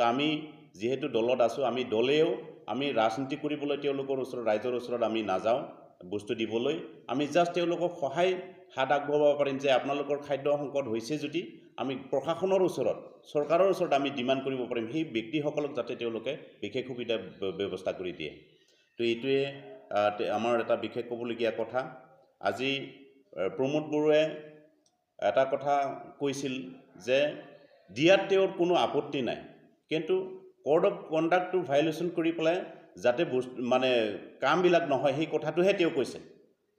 তো আমি যেহেতু দলত আছোঁ আমি দলেও আমি ৰাজনীতি কৰিবলৈ তেওঁলোকৰ ওচৰত ৰাইজৰ ওচৰত আমি নাযাওঁ বস্তু দিবলৈ আমি জাষ্ট তেওঁলোকক সহায় হাত আগবঢ়াব পাৰিম যে আপোনালোকৰ খাদ্য সংকট হৈছে যদি আমি প্ৰশাসনৰ ওচৰত চৰকাৰৰ ওচৰত আমি ডিমাণ্ড কৰিব পাৰিম সেই ব্যক্তিসকলক যাতে তেওঁলোকে বিশেষ সুবিধা ব্যৱস্থা কৰি দিয়ে তো এইটোৱে আমাৰ এটা বিশেষ ক'বলগীয়া কথা আজি প্ৰমোদ বৰুৱাই এটা কথা কৈছিল যে দিয়াত তেওঁৰ কোনো আপত্তি নাই কিন্তু কোড অফ কণ্ডাক্টটো ভায়োলেশ্যন কৰি পেলাই যাতে মানে কামবিলাক নহয় সেই কথাটোহে তেওঁ কৈছে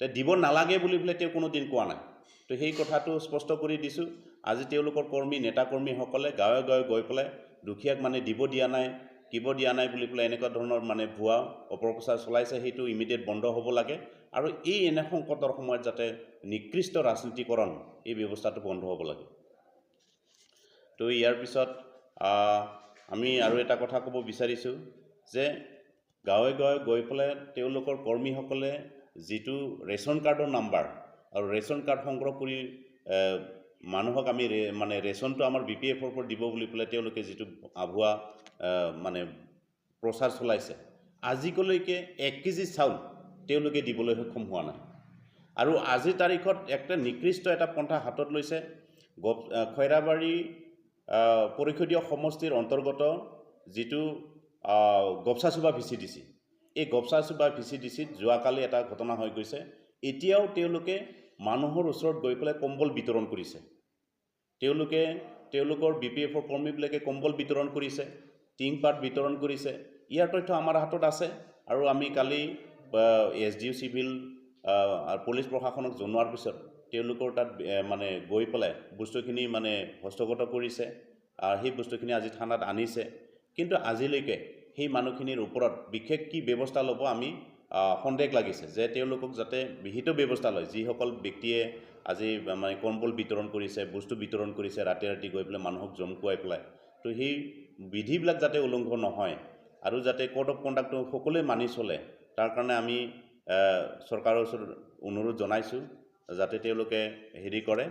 তে দিব নালাগে বুলি পেলাই তেওঁ কোনো দিন কোৱা নাই তো সেই কথাটো স্পষ্ট কৰি দিছোঁ আজি তেওঁলোকৰ কৰ্মী নেতাকৰ্মীসকলে গাঁৱে গাঁৱে গৈ পেলাই দুখীয়াক মানে দিব দিয়া নাই কিব দিয়া নাই বুলি পেলাই এনেকুৱা ধৰণৰ মানে ভুৱা অপপ্ৰচাৰ চলাইছে সেইটো ইমিডিয়েট বন্ধ হ'ব লাগে আৰু এই এনে সংকটৰ সময়ত যাতে নিকৃষ্ট ৰাজনীতিকৰণ এই ব্যৱস্থাটো বন্ধ হ'ব লাগে তো ইয়াৰ পিছত আমি আৰু এটা কথা ক'ব বিচাৰিছোঁ যে গাঁৱে গাঁৱে গৈ পেলাই তেওঁলোকৰ কৰ্মীসকলে যিটো ৰেচন কাৰ্ডৰ নাম্বাৰ আৰু ৰেচন কাৰ্ড সংগ্ৰহ কৰি মানুহক আমি মানে ৰেচনটো আমাৰ BPFৰ পৰা দিব বুলি পেলাই তেওঁলোকে যিটো আভুৱা মানে প্ৰচাৰ চলাইছে আজিলৈকে 1 কেজি চাউল তেওঁলোকে দিবলৈ সক্ষম হোৱা নাই আৰু আজিৰ তাৰিখত একটা নিকৃষ্ট এটা পন্থা হাতত লৈছে খৈৰাবাৰী পৰিষদীয় সমষ্টিৰ অন্তৰ্গত যিটো গপচাচুবা VCDC এই গপচাচুবা VCDCত যোৱাকালি এটা ঘটনা হৈ গৈছে এতিয়াও তেওঁলোকে মানুহৰ ওচৰত গৈ পেলাই কম্বল বিতৰণ কৰিছে তেওঁলোকৰ BPFৰ কৰ্মীবিলাকে কম্বল বিতৰণ কৰিছে টিংপাত বিতৰণ কৰিছে ইয়াৰ তথ্য আমাৰ হাতত আছে আৰু আমি কালি SDO চিভিল আৰু পুলিচ প্ৰশাসনক জনোৱাৰ পিছত তেওঁলোকৰ তাত মানে গৈ পেলাই বস্তুখিনি মানে হস্তগত কৰিছে আৰু সেই বস্তুখিনি আজি থানাত আনিছে কিন্তু আজিলৈকে সেই মানুহখিনিৰ ওপৰত বিশেষ কি ব্যৱস্থা ল'ব আমি সন্দেহ লাগিছে যে তেওঁলোকক যাতে বিহিত ব্যৱস্থা লয় যিসকল ব্যক্তিয়ে আজি মানে কম্বল বিতৰণ কৰিছে বস্তু বিতৰণ কৰিছে ৰাতি ৰাতি গৈ পেলাই মানুহক জমকুৱাই পেলাই তো সেই বিধিবিলাক যাতে উলংঘন নহয় আৰু যাতে কোড অফ কণ্ডাক্টটো সকলোৱে মানি চলে তাৰ কাৰণে আমি চৰকাৰৰ ওচৰত অনুৰোধ জনাইছোঁ যাতে তেওঁলোকে হেৰি কৰে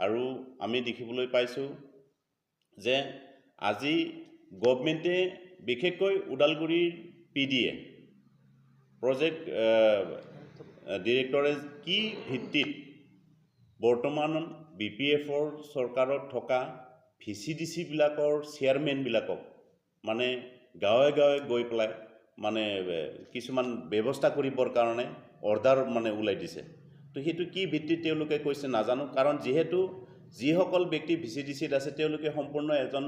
আৰু আমি দেখিবলৈ পাইছোঁ যে আজি গভৰ্ণমেণ্টে বিশেষকৈ ওদালগুৰিৰ PDA প্ৰজেক্ট ডিৰেক্টৰে কি ভিত্তিত বৰ্তমান BPFৰ চৰকাৰত থকা VCDC বিলাকৰ চেয়াৰমেনবিলাকক মানে গাঁৱে গাঁৱে গৈ পেলাই মানে কিছুমান ব্যৱস্থা কৰিবৰ কাৰণে অৰ্ডাৰ মানে ওলাই দিছে তো সেইটো কি ভিত্তিত তেওঁলোকে কৈছে নাজানো কাৰণ যিহেতু যিসকল ব্যক্তি VCDCত আছে তেওঁলোকে সম্পূৰ্ণ এজন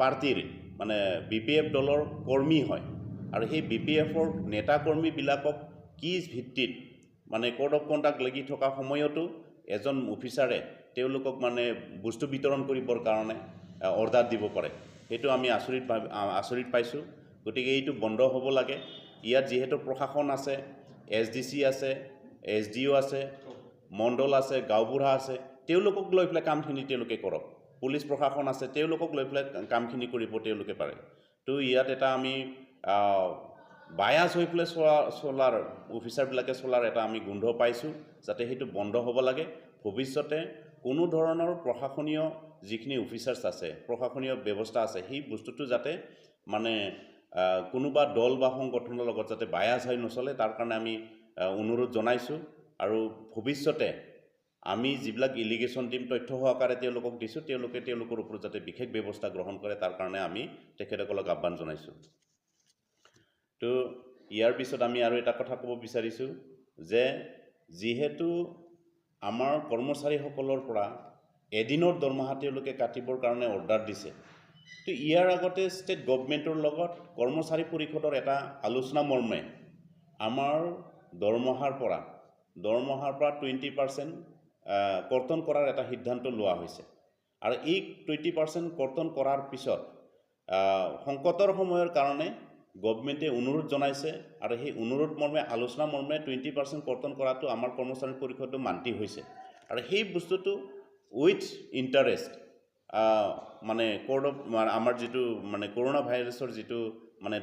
পাৰ্টিৰ মানে BPF দলৰ কৰ্মী হয় আৰু সেই BPFৰ নেতা কৰ্মীবিলাকক কি ভিত্তিত মানে কোড অফ কণ্ডাক্ট লাগি থকা সময়তো এজন অফিচাৰে তেওঁলোকক মানে বস্তু বিতৰণ কৰিবৰ কাৰণে অৰ্ডাৰ দিব পাৰে সেইটো আমি আচৰিত পাইছোঁ গতিকে এইটো বন্ধ হ'ব লাগে ইয়াত যিহেতু প্ৰশাসন আছে SDC আছে SDO আছে মণ্ডল আছে গাঁওবুঢ়া আছে তেওঁলোকক লৈ পেলাই কামখিনি তেওঁলোকে কৰক পুলিচ প্ৰশাসন আছে তেওঁলোকক লৈ পেলাই কামখিনি কৰিব তেওঁলোকে পাৰে তো ইয়াত এটা আমি বায়াস হৈ পেলাই চলাৰ অফিচাৰবিলাকে চলাৰ এটা আমি গোন্ধ পাইছোঁ যাতে সেইটো বন্ধ হ'ব লাগে ভৱিষ্যতে কোনো ধৰণৰ প্ৰশাসনীয় যিখিনি অফিচাৰ্ছ আছে প্ৰশাসনীয় ব্যৱস্থা আছে সেই বস্তুটো যাতে মানে কোনোবা দল বা সংগঠনৰ লগত যাতে বায়াস হৈ নচলে তাৰ কাৰণে আমি অনুৰোধ জনাইছোঁ আৰু ভৱিষ্যতে আমি যিবিলাক ইলিগেশ্যন দিম তথ্য সহকাৰে তেওঁলোকক দিছোঁ তেওঁলোকৰ ওপৰত যাতে বিশেষ ব্যৱস্থা গ্ৰহণ কৰে তাৰ কাৰণে আমি তেখেতসকলক আহ্বান জনাইছোঁ তো ইয়াৰ পিছত আমি আৰু এটা কথা ক'ব বিচাৰিছোঁ যে যিহেতু আমাৰ কৰ্মচাৰীসকলৰ পৰা এদিনৰ দৰমহা তেওঁলোকে কাটিবৰ কাৰণে অৰ্ডাৰ দিছে তো ইয়াৰ আগতে ষ্টেট গভৰ্ণমেণ্টৰ লগত কৰ্মচাৰী পৰিষদৰ এটা আলোচনা মৰ্মে আমাৰ দৰমহাৰ পৰা 20% কৰ্তন কৰাৰ এটা সিদ্ধান্ত লোৱা হৈছে আৰু এই 20% কৰ্তন কৰাৰ পিছত সংকটৰ সময়ৰ কাৰণে গভৰ্ণমেণ্টে অনুৰোধ জনাইছে আৰু সেই অনুৰোধ মৰ্মে আলোচনা মৰ্মে 20% কৰ্তন কৰাটো আমাৰ কৰ্মচাৰী পৰিষদটো মান্তি হৈছে আৰু সেই বস্তুটো উইথ ইণ্টাৰেষ্ট মানে কোড অফ আমাৰ যিটো মানে কৰোনা ভাইৰাছৰ যিটো মানে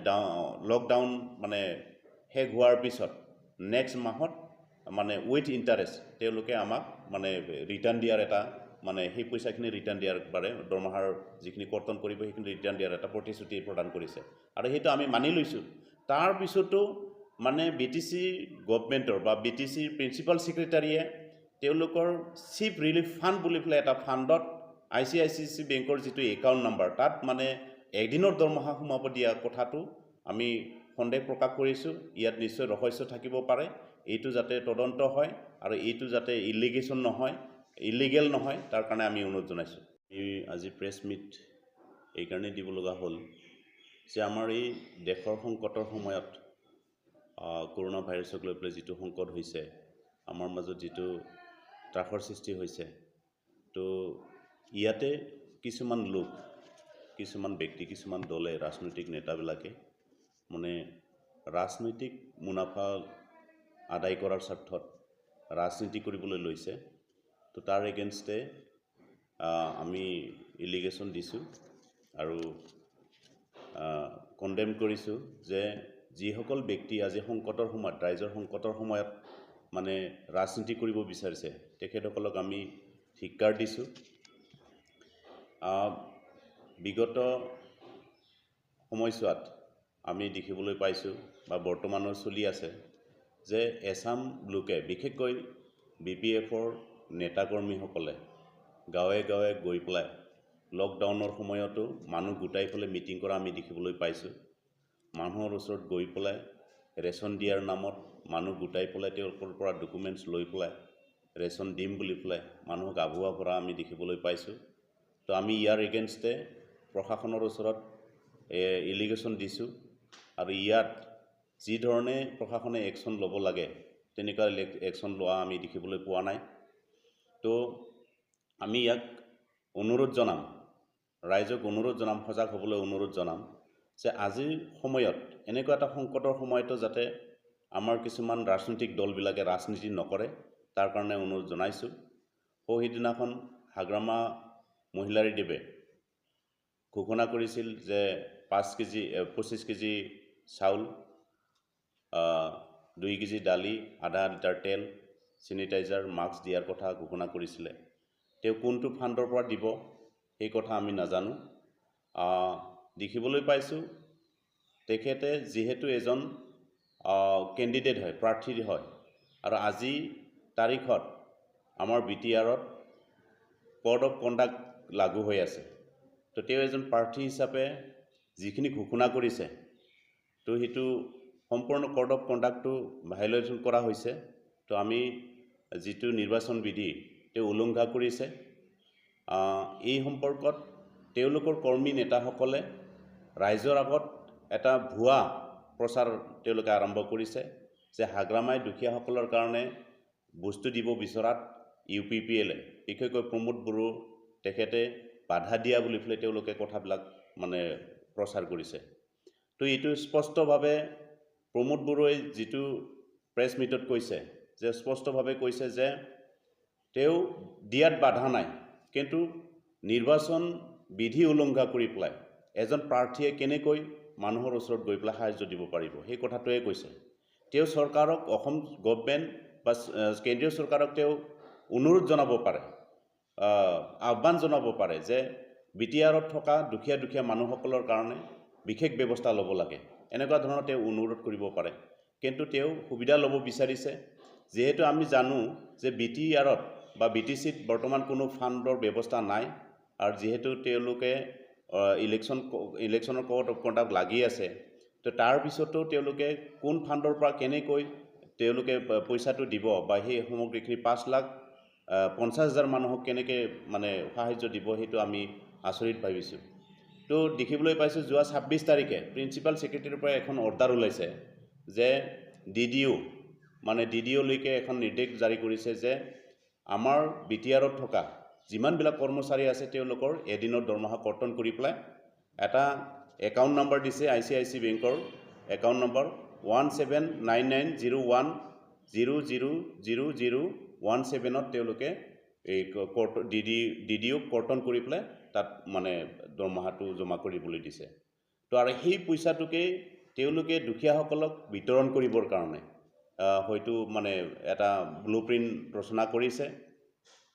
লকডাউন মানে শেষ হোৱাৰ পিছত নেক্সট মাহত মানে উইথ ইণ্টাৰেষ্ট তেওঁলোকে আমাক মানে ৰিটাৰ্ণ দিয়াৰ এটা মানে সেই পইচাখিনি ৰিটাৰ্ণ দিয়াৰ পাৰে দৰমহাৰ যিখিনি কৰ্তন কৰিব সেইখিনি ৰিটাৰ্ণ দিয়াৰ এটা প্ৰতিশ্ৰুতি প্ৰদান কৰিছে আৰু সেইটো আমি মানি লৈছোঁ তাৰপিছতো মানে BTC গভৰ্ণমেণ্টৰ বা BTCৰ প্ৰিন্সিপাল ছেক্ৰেটাৰীয়ে তেওঁলোকৰ চিফ ৰিলিফ ফাণ্ড বুলি পেলাই এটা ফাণ্ডত ICICI বেংকৰ যিটো একাউণ্ট নাম্বাৰ তাত মানে একদিনৰ দৰমহা সোমাব দিয়া কথাটো আমি সন্দেহ প্ৰকাশ কৰিছোঁ ইয়াত নিশ্চয় ৰহস্য থাকিব পাৰে এইটো যাতে তদন্ত হয় আৰু এইটো যাতে ইলিগেল নহয় তাৰ কাৰণে আমি অনুৰোধ জনাইছোঁ আজি প্ৰেছ মিট এইকাৰণে দিব লগা হ'ল যে আমাৰ এই দেশৰ সংকটৰ সময়ত কৰোনা ভাইৰাছক লৈ পেলাই যিটো সংকট হৈছে আমাৰ মাজত যিটো ত্ৰাসৰ সৃষ্টি হৈছে তো ইয়াতে কিছুমান লোক কিছুমান ব্যক্তি কিছুমান দলে ৰাজনৈতিক নেতাবিলাকে মানে ৰাজনৈতিক মুনাফা আদায় কৰাৰ স্বাৰ্থত ৰাজনীতি কৰিবলৈ লৈছে তো তাৰ এগেইনষ্টে আমি ইলিগেশ্যন দিছোঁ আৰু কণ্ডেম কৰিছোঁ যে যিসকল ব্যক্তি আজি সংকটৰ সময়ত ৰাইজৰ সংকটৰ সময়ত মানে ৰাজনীতি কৰিব বিচাৰিছে তেখেতসকলক আমি ধিক্কাৰ দিছোঁ বিগত সময়ছোৱাত আমি দেখিবলৈ পাইছোঁ বা বৰ্তমানৰ চলি আছে যে এছাম লোকে বিশেষকৈ BPFৰ নেতাকৰ্মীসকলে গাঁৱে গাঁৱে গৈ পেলাই লকডাউনৰ সময়তো মানুহ গোটাই পেলাই মিটিং কৰা আমি দেখিবলৈ পাইছোঁ মানুহৰ ওচৰত গৈ পেলাই ৰেচন দিয়াৰ নামত মানুহ গোটাই পেলাই তেওঁলোকৰ পৰা ডকুমেণ্টছ লৈ পেলাই ৰেচন দিম বুলি পেলাই মানুহক আভুৱা কৰা আমি দেখিবলৈ পাইছোঁ তো আমি ইয়াৰ এগেইনষ্টে প্ৰশাসনৰ ওচৰত ইলিগেশ্যন দিছোঁ আৰু ইয়াত যি ধৰণে প্ৰশাসনে একশ্যন ল'ব লাগে তেনেকুৱা একশ্যন লোৱা আমি দেখিবলৈ পোৱা নাই তো আমি ইয়াক অনুৰোধ জনাম ৰাইজক অনুৰোধ জনাম সজাগ হ'বলৈ অনুৰোধ জনাম যে আজিৰ সময়ত এনেকুৱা এটা সংকটৰ সময়তো যাতে আমাৰ কিছুমান ৰাজনৈতিক দলবিলাকে ৰাজনীতি নকৰে তাৰ কাৰণে অনুৰোধ জনাইছোঁ সেইদিনাখন হাগ্ৰামা মহিলাৰীদেৱে ঘোষণা কৰিছিল যে 25 কেজি চাউল 2 কেজি দালি আধা লিটাৰ তেল চেনিটাইজাৰ মাস্ক দিয়াৰ কথা ঘোষণা কৰিছিলে তেওঁ কোনটো ফাণ্ডৰ পৰা দিব সেই কথা আমি নাজানো দেখিবলৈ পাইছোঁ তেখেতে যিহেতু এজন কেণ্ডিডেট হয় প্ৰাৰ্থী হয় আৰু আজি তাৰিখত আমাৰ BTRত কোড অফ কণ্ডাক্ট লাগু হৈ আছে তো তেওঁ এজন প্ৰাৰ্থী হিচাপে যিখিনি ঘোষণা কৰিছে তো সেইটো সম্পূৰ্ণ কোড অফ কণ্ডাক্টটো ভায়োলেশ্যন কৰা হৈছে তো আমি যিটো নিৰ্বাচন বিধি তেওঁ উলংঘা কৰিছে এই সম্পৰ্কত তেওঁলোকৰ কৰ্মী নেতাসকলে ৰাইজৰ আগত এটা ভুৱা প্ৰচাৰ তেওঁলোকে আৰম্ভ কৰিছে যে হাগ্ৰামাই দুখীয়াসকলৰ কাৰণে বস্তু দিব বিচৰাত UPPLে বিশেষকৈ প্ৰমোদ বড়ো তেখেতে বাধা দিয়া বুলি পেলাই তেওঁলোকে কথাবিলাক মানে প্ৰচাৰ কৰিছে তো এইটো স্পষ্টভাৱে প্ৰমোদ বড়োৱে যিটো প্ৰেছ মিটত কৈছে যে স্পষ্টভাৱে কৈছে যে তেওঁ দিয়াত বাধা নাই কিন্তু নিৰ্বাচন বিধি উলংঘা কৰি পেলাই এজন প্ৰাৰ্থীয়ে কেনেকৈ মানুহৰ ওচৰত গৈ পেলাই সাহায্য দিব পাৰিব সেই কথাটোৱে কৈছে তেওঁ চৰকাৰক অসম গভৰ্ণমেণ্ট বা কেন্দ্ৰীয় চৰকাৰক তেওঁ অনুৰোধ জনাব পাৰে আহ্বান জনাব পাৰে যে BTRত থকা দুখীয়া মানুহসকলৰ কাৰণে বিশেষ ব্যৱস্থা ল'ব লাগে এনেকুৱা ধৰণৰ তেওঁ অনুৰোধ কৰিব পাৰে কিন্তু তেওঁ সুবিধা ল'ব বিচাৰিছে যেহেতু আমি জানো যে BTRত বা BTCত বৰ্তমান কোনো ফাণ্ডৰ ব্যৱস্থা নাই আৰু যেহেতু তেওঁলোকে ইলেকশ্যনৰ কোড অফ কণ্ডাক্ট লাগি আছে তো তাৰ পিছতো তেওঁলোকে কোন ফাণ্ডৰ পৰা কেনেকৈ তেওঁলোকে পইচাটো দিব বা সেই সামগ্ৰীখিনি 5,50,000 মানুহক কেনেকৈ মানে সাহায্য দিব সেইটো আমি আচৰিত ভাবিছোঁ তো দেখিবলৈ পাইছোঁ যোৱা 26 তাৰিখে প্ৰিন্সিপাল ছেক্ৰেটাৰীৰ পৰা এখন অৰ্ডাৰ ওলাইছে যে DDOলৈকে এখন নিৰ্দেশ জাৰি কৰিছে যে আমাৰ BTRত থকা যিমানবিলাক কৰ্মচাৰী আছে তেওঁলোকৰ এদিনৰ দৰমহা কৰ্তন কৰি পেলাই এটা একাউণ্ট নম্বৰ দিছে ICICI বেংকৰ একাউণ্ট নম্বৰ 179901000017ত তেওঁলোকে এই DDO কৰ্তন কৰি পেলাই তাত মানে দৰমহাটো জমা কৰিবলৈ দিছে তো আৰু সেই পইচাটোকে তেওঁলোকে দুখীয়াসকলক বিতৰণ কৰিবৰ কাৰণে হয়তো মানে এটা ব্লুপ্ৰিণ্ট ৰচনা কৰিছে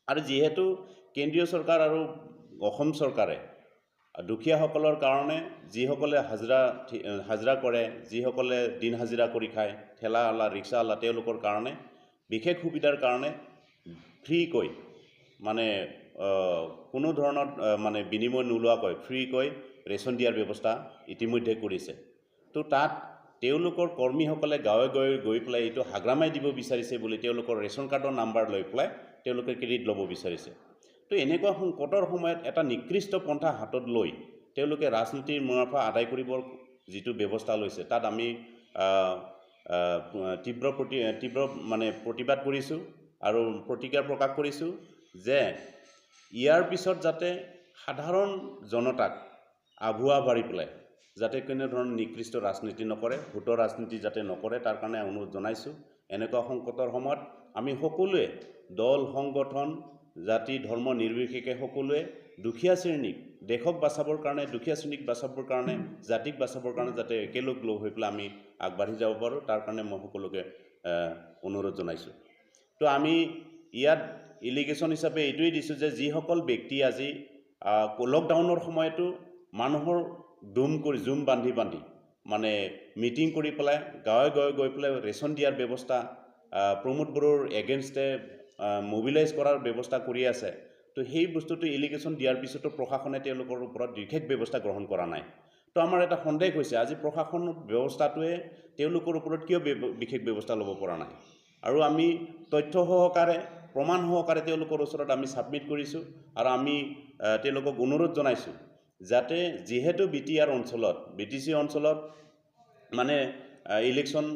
আৰু যিহেতু কেন্দ্ৰীয় চৰকাৰ আৰু অসম চৰকাৰে দুখীয়াসকলৰ কাৰণে যিসকলে হাজিৰা কৰে, যিসকলে দিন হাজিৰা কৰি খায়, ঠেলাৱালা ৰিক্সাৱালা, তেওঁলোকৰ কাৰণে বিশেষ সুবিধাৰ কাৰণে ফ্ৰীকৈ মানে কোনো ধৰণৰ মানে বিনিময় নোলোৱাকৈ ফ্ৰীকৈ ৰেচন দিয়াৰ ব্যৱস্থা ইতিমধ্যে কৰিছে। তো তাত তেওঁলোকৰ কৰ্মীসকলে গাঁৱে গাঁৱে গৈ পেলাই এইটো হাগ্ৰামাই দিব বিচাৰিছে বুলি তেওঁলোকৰ ৰেচন কাৰ্ডৰ নাম্বাৰ লৈ পেলাই তেওঁলোকে ক্ৰেডিট ল'ব বিচাৰিছে। তো এনেকুৱা সংকটৰ সময়ত এটা নিকৃষ্ট পন্থা হাতত লৈ তেওঁলোকে ৰাজনীতিৰ মুনাফা আদায় কৰিবৰ যিটো ব্যৱস্থা লৈছে, তাত আমি তীব্ৰ মানে প্ৰতিবাদ কৰিছোঁ আৰু প্ৰতিক্ৰিয়া প্ৰকাশ কৰিছোঁ যে ইয়াৰ পিছত যাতে সাধাৰণ জনতাক আভুৱা ভাৰি পেলাই যাতে কোনো ধৰণৰ নিকৃষ্ট ৰাজনীতি নকৰে, ভোটৰ ৰাজনীতি যাতে নকৰে, তাৰ কাৰণে অনুৰোধ জনাইছোঁ। এনেকুৱা সংকটৰ সময়ত আমি সকলোৱে দল সংগঠন জাতি ধৰ্ম নিৰ্বিশেষে সকলোৱে দুখীয়া শ্ৰেণীক দেশক বাচাবৰ কাৰণে, দুখীয়া শ্ৰেণীক বাচাবৰ কাৰণে, জাতিক বাচাবৰ কাৰণে যাতে একেলগ লগ হৈ পেলাই আমি আগবাঢ়ি যাব পাৰোঁ, তাৰ কাৰণে মই সকলোকে অনুৰোধ জনাইছোঁ। তো আমি ইয়াত ইলিগেশ্যন হিচাপে এইটোৱেই দিছোঁ যে যিসকল ব্যক্তি আজি লকডাউনৰ সময়তো মানুহৰ জুম বান্ধি মানে মিটিং কৰি পেলাই গাঁৱে গাঁৱে গৈ পেলাই ৰেচন দিয়াৰ ব্যৱস্থা, প্ৰমোদ বড়োৰ এগেইনষ্টে মোবিলাইজ কৰাৰ ব্যৱস্থা কৰি আছে। তো সেই বস্তুটো ইলিগেশ্যন দিয়াৰ পিছতো প্ৰশাসনে তেওঁলোকৰ ওপৰত বিশেষ ব্যৱস্থা গ্ৰহণ কৰা নাই। তো আমাৰ এটা সন্দেহ হৈছে আজি প্ৰশাসন ব্যৱস্থাটোৱে তেওঁলোকৰ ওপৰত কিয় বিশেষ ব্যৱস্থা ল'ব পৰা নাই। আৰু আমি তথ্য সহকাৰে প্ৰমাণ সহকাৰে তেওঁলোকৰ ওচৰত আমি ছাবমিট কৰিছোঁ আৰু আমি তেওঁলোকক অনুৰোধ জনাইছোঁ যাতে যিহেতু BTC অঞ্চলত মানে ইলেকশ্যন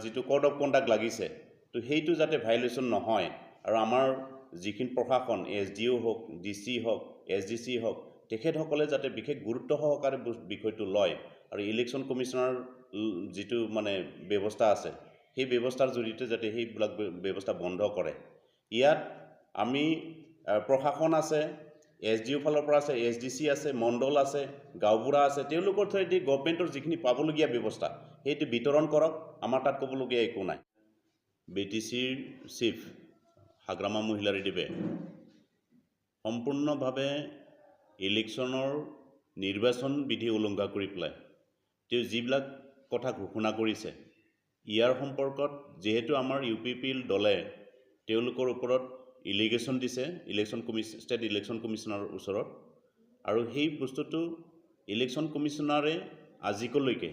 যিটো কোড অফ কণ্ডাক্ট লাগিছে, তো সেইটো যাতে ভাইলেশ্যন নহয় আৰু আমাৰ যিখিনি প্ৰশাসন SDO হওক, DC হওক, SDC হওক, তেখেতসকলে যাতে বিশেষ গুৰুত্ব সহকাৰে বিষয়টো লয় আৰু ইলেকশ্যন কমিশ্যনাৰ যিটো মানে ব্যৱস্থা আছে সেই ব্যৱস্থাৰ জৰিয়তে যাতে সেইবিলাক ব্যৱস্থা বন্ধ কৰে। ইয়াত আমি প্ৰশাসন আছে, SDO ফালৰ পৰা আছে, SDC আছে, মণ্ডল আছে, গাঁওবুঢ়া আছে, তেওঁলোকৰ থ্ৰুৱেদি গভৰ্ণমেণ্টৰ যিখিনি পাবলগীয়া ব্যৱস্থা সেইটো বিতৰণ কৰক। আমাৰ তাত ক'বলগীয়া একো নাই। BTCৰ চিফ হাগ্ৰামা মহিলাৰীদেৱে সম্পূৰ্ণভাৱে ইলেকশ্যনৰ নিৰ্বাচন বিধি উলংঘা কৰি পেলাই তেওঁ যিবিলাক কথা ঘোষণা কৰিছে, ইয়াৰ সম্পৰ্কত যিহেতু আমাৰ UPPL দলে তেওঁলোকৰ ওপৰত ইলিগেশ্যন দিছে ষ্টেট ইলেকশ্যন কমিশ্যনাৰৰ ওচৰত, আৰু সেই বস্তুটো ইলেকশ্যন কমিশ্যনাৰে আজিলৈকে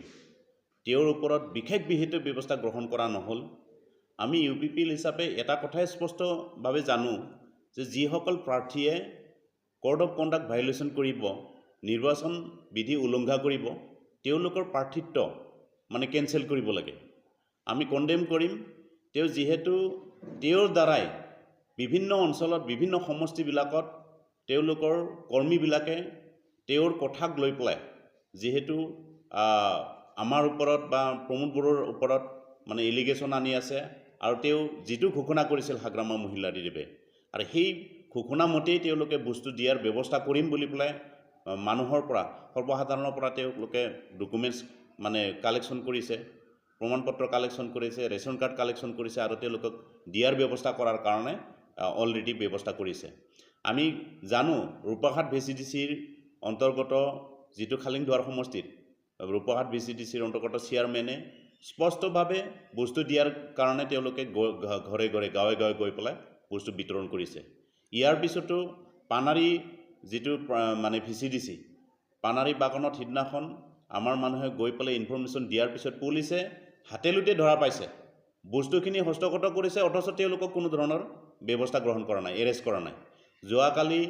তেওঁৰ ওপৰত বিশেষ বিহিত ব্যৱস্থা গ্ৰহণ কৰা নহ'ল। আমি UPPL হিচাপে এটা কথাই স্পষ্টভাৱে জানো যে যিসকল প্ৰাৰ্থীয়ে কোড অফ কণ্ডাক্ট ভাইলেশ্যন কৰিব, নিৰ্বাচন বিধি উলংঘা কৰিব, তেওঁলোকৰ প্ৰাৰ্থিত্ব মানে কেঞ্চেল কৰিব লাগে। আমি কণ্ডেম কৰিম। যিহেতু তেওঁৰ দ্বাৰাই বিভিন্ন অঞ্চলত বিভিন্ন সমষ্টিবিলাকত তেওঁলোকৰ কৰ্মীবিলাকে তেওঁৰ কথাক লৈ পেলাই যিহেতু আমাৰ ওপৰত বা প্ৰমোদ বড়োৰ ওপৰত মানে ইলিগেশ্যন আনি আছে, আৰু তেওঁ যিটো ঘোষণা কৰিছিল হাগ্ৰামা মহিলাৰীদেৱে, আৰু সেই ঘোষণা মতেই তেওঁলোকে বস্তু দিয়াৰ ব্যৱস্থা কৰিম বুলি পেলাই মানুহৰ পৰা, সৰ্বসাধাৰণৰ পৰা তেওঁলোকে ডকুমেণ্টছ মানে কালেকশ্যন কৰিছে, প্ৰমাণ পত্ৰ কালেকশ্যন কৰিছে, ৰেচন কাৰ্ড কালেকশ্যন কৰিছে, আৰু তেওঁলোকক দিয়াৰ ব্যৱস্থা কৰাৰ কাৰণে অলৰেডি ব্যৱস্থা কৰিছে। আমি জানো ৰূপাঘাট VCDCৰ অন্তৰ্গত যিটো খালিংদুৱাৰ সমষ্টিত ৰূপাঘাট VCDCৰ অন্তৰ্গত চেয়াৰমেনে স্পষ্টভাৱে বস্তু দিয়াৰ কাৰণে তেওঁলোকে ঘৰে ঘৰে গাঁৱে গাঁৱে গৈ পেলাই বস্তু বিতৰণ কৰিছে। ইয়াৰ পিছতো পানাৰী যিটো মানে VCDC পানাৰী বাগানত সিদিনাখন আমাৰ মানুহে গৈ পেলাই ইনফৰমেশ্যন দিয়াৰ পিছত পুলিচে হাতেলুতে ধৰা পাইছে, বস্তুখিনি হস্তগত কৰিছে, অথচ তেওঁলোকক কোনো ধৰণৰ ব্যৱস্থা গ্ৰহণ কৰা নাই, এৰেষ্ট কৰা নাই। যোৱাকালি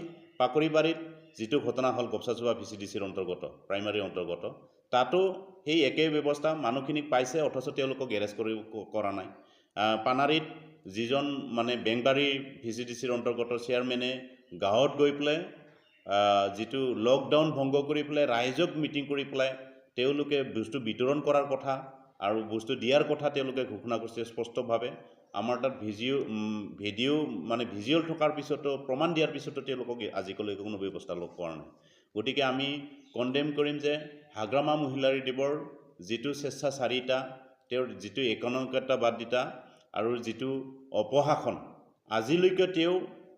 পাকৰিবাৰীত যিটো ঘটনা হ'ল গপচাচুবা VCDCৰ অন্তৰ্গত প্ৰাইমাৰীৰ অন্তৰ্গত, তাতো সেই একেই ব্যৱস্থা, মানুহখিনিক পাইছে অথচ তেওঁলোকক এৰেষ্ট কৰা নাই। পানাৰীত যিজন মানে বেংবাৰী VCDCৰ অন্তৰ্গত চেয়াৰমেনে গাঁৱত গৈ পেলাই যিটো লকডাউন ভংগ কৰি পেলাই ৰাইজক মিটিং কৰি পেলাই তেওঁলোকে বস্তু বিতৰণ কৰাৰ কথা আৰু বস্তু দিয়াৰ কথা তেওঁলোকে ঘোষণা কৰিছে স্পষ্টভাৱে। আমাৰ তাত ভিডিঅ' থকাৰ পিছতো, প্ৰমাণ দিয়াৰ পিছতো তেওঁলোকক আজিলৈকে কোনো ব্যৱস্থা লোৱা কৰা নাই। গতিকে আমি কণ্ডেম কৰিম যে হাগ্ৰামা মহিলাৰীদেৱৰ যিটো স্বেচ্ছাচাৰিতা, তেওঁৰ যিটো একাত্মতাবাদিতা আৰু যিটো অপশাসন, আজিলৈকে তেওঁ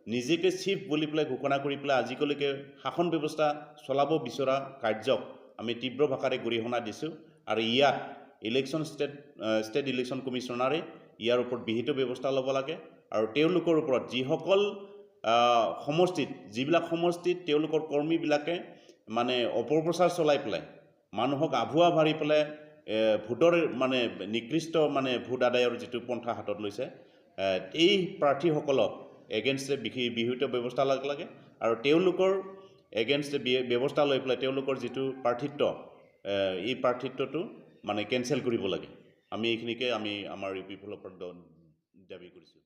নিজকে চিফ বুলি পেলাই ঘোষণা কৰি পেলাই আজিলৈকে শাসন ব্যৱস্থা চলাব বিচৰা কাৰ্যক আমি তীব্ৰ ভাষাৰে গৰিহণা দিছোঁ আৰু ইয়াত ইলেকশ্যন ষ্টেট ইলেকশ্যন কমিশ্যনাৰে ইয়াৰ ওপৰত বিহিত ব্যৱস্থা ল'ব লাগে আৰু তেওঁলোকৰ ওপৰত যিসকল সমষ্টিত যিবিলাক সমষ্টিত তেওঁলোকৰ কৰ্মীবিলাকে মানে অপপ্ৰচাৰ চলাই পেলাই মানুহক আভুৱা ভাৰি পেলাই ভোটৰ মানে নিকৃষ্ট মানে ভোট আদায়ৰ যিটো পন্থা হাতত লৈছে এই প্ৰাৰ্থীসকলক এগেইনষ্টে বিহিত ব্যৱস্থা লাগ লাগে আৰু তেওঁলোকৰ এগেইনষ্টে ব্যৱস্থা লৈ পেলাই তেওঁলোকৰ যিটো প্ৰাৰ্থিত্ব এই প্ৰাৰ্থিত্বটো মানে কেঞ্চেল কৰিব লাগে আমি এইখিনিকে আমি আমাৰ ইউ পি ফালৰ পৰা দাবী কৰিছোঁ